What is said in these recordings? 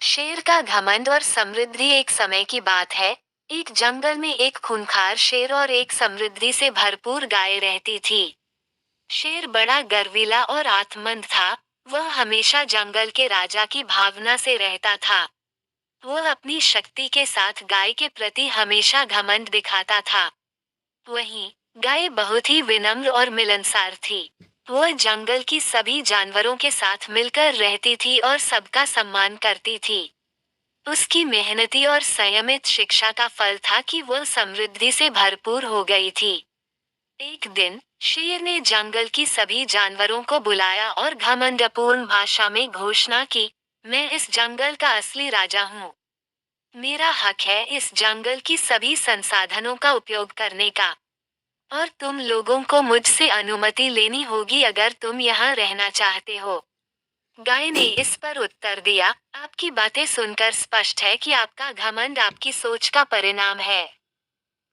शेर का घमंड और समृद्धि। एक समय की बात है। एक जंगल में एक खूंखार शेर और एक समृद्धि से भरपूर गाय रहती थी। शेर बड़ा गर्वीला और आत्ममंद था। वह हमेशा जंगल के राजा की भावना से रहता था। वह अपनी शक्ति के साथ गाय के प्रति हमेशा घमंड दिखाता था। वहीं गाय बहुत ही विनम्र और मिलनसार थी। वह जंगल की सभी जानवरों के साथ मिलकर रहती थी और सबका सम्मान करती थी। उसकी मेहनती और संयमित शिक्षा का फल था कि वह समृद्धि से भरपूर हो गई थी। एक दिन शेर ने जंगल की सभी जानवरों को बुलाया और घमंडपूर्ण भाषा में घोषणा की, मैं इस जंगल का असली राजा हूँ। मेरा हक है इस जंगल की सभी संसाधनों का उपयोग करने का। और तुम लोगों को मुझसे अनुमति लेनी होगी अगर तुम यहाँ रहना चाहते हो। गाय ने इस पर उत्तर दिया, आपकी बातें सुनकर स्पष्ट है कि आपका घमंड आपकी सोच का परिणाम है।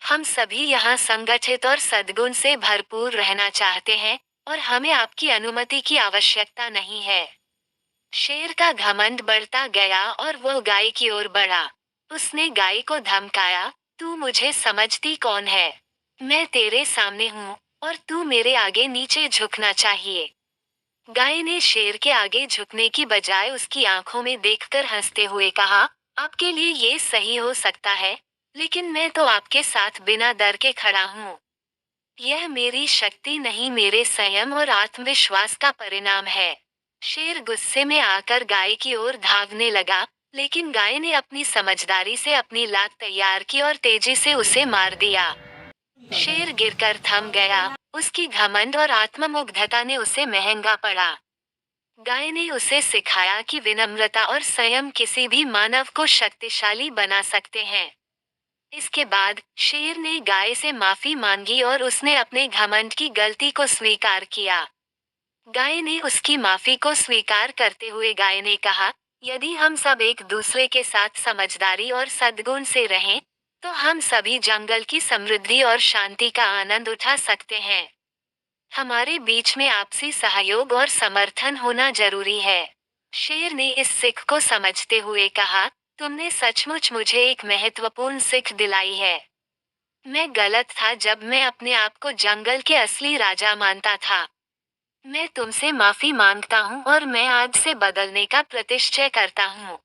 हम सभी यहाँ संगठित और सद्गुण से भरपूर रहना चाहते हैं, और हमें आपकी अनुमति की आवश्यकता नहीं है। शेर का घमंड बढ़ता गया और वो गाय की ओर बढ़ा। उसने गाय को धमकाया, तू मुझे समझती कौन है? मैं तेरे सामने हूँ, और तू मेरे आगे नीचे झुकना चाहिए। गाय ने शेर के आगे झुकने की बजाय उसकी आंखों में देखकर हंसते हुए कहा, आपके लिए ये सही हो सकता है, लेकिन मैं तो आपके साथ बिना डर के खड़ा हूँ। यह मेरी शक्ति नहीं, मेरे संयम और आत्मविश्वास का परिणाम है। शेर गुस्से में आकर गाय की ओर धावने लगा, लेकिन गाय ने अपनी समझदारी से अपनी लात तैयार की और तेजी से उसे मार दिया। शेर गिरकर थम गया। उसकी घमंड और आत्ममुग्धता ने उसे महंगा पड़ा। गाय ने उसे सिखाया कि विनम्रता और संयम किसी भी मानव को शक्तिशाली बना सकते हैं। इसके बाद शेर ने गाय से माफी मांगी और उसने अपने घमंड की गलती को स्वीकार किया। गाय ने उसकी माफी को स्वीकार करते हुए गाय ने कहा, यदि हम सब एक दूसरे के साथ समझदारी और सद्गुण से रहें, तो हम सभी जंगल की समृद्धि और शांति का आनंद उठा सकते हैं। हमारे बीच में आपसी सहयोग और समर्थन होना जरूरी है। शेर ने इस सीख को समझते हुए कहा, तुमने सचमुच मुझे एक महत्वपूर्ण सीख दिलाई है। मैं गलत था जब मैं अपने आप को जंगल के असली राजा मानता था। मैं तुमसे माफी मांगता हूँ और मैं आज से बदलने का प्रतिश्चय करता हूँ।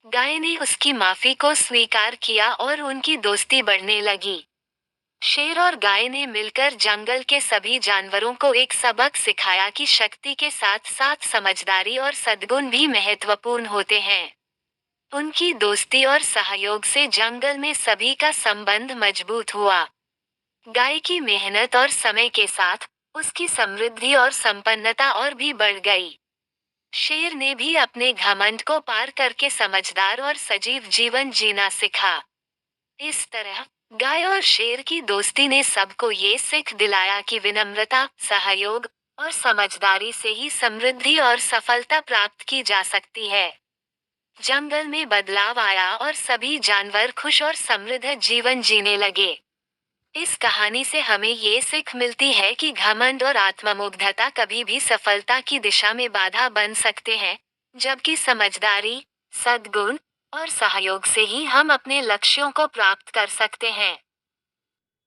गाय ने उसकी माफी को स्वीकार किया और उनकी दोस्ती बढ़ने लगी। शेर और गाय ने मिलकर जंगल के सभी जानवरों को एक सबक सिखाया कि शक्ति के साथ साथ समझदारी और सद्गुण भी महत्वपूर्ण होते हैं। उनकी दोस्ती और सहयोग से जंगल में सभी का संबंध मजबूत हुआ। गाय की मेहनत और समय के साथ उसकी समृद्धि और संपन्नता और भी बढ़ गई। शेर ने भी अपने घमंड को पार करके समझदार और सजीव जीवन जीना सीखा। इस तरह गाय और शेर की दोस्ती ने सबको ये सीख दिलाया कि विनम्रता, सहयोग और समझदारी से ही समृद्धि और सफलता प्राप्त की जा सकती है। जंगल में बदलाव आया और सभी जानवर खुश और समृद्ध जीवन जीने लगे। इस कहानी से हमें ये सीख मिलती है कि घमंड और आत्ममुग्धता कभी भी सफलता की दिशा में बाधा बन सकते हैं, जबकि समझदारी, सद्गुण और सहयोग से ही हम अपने लक्ष्यों को प्राप्त कर सकते हैं।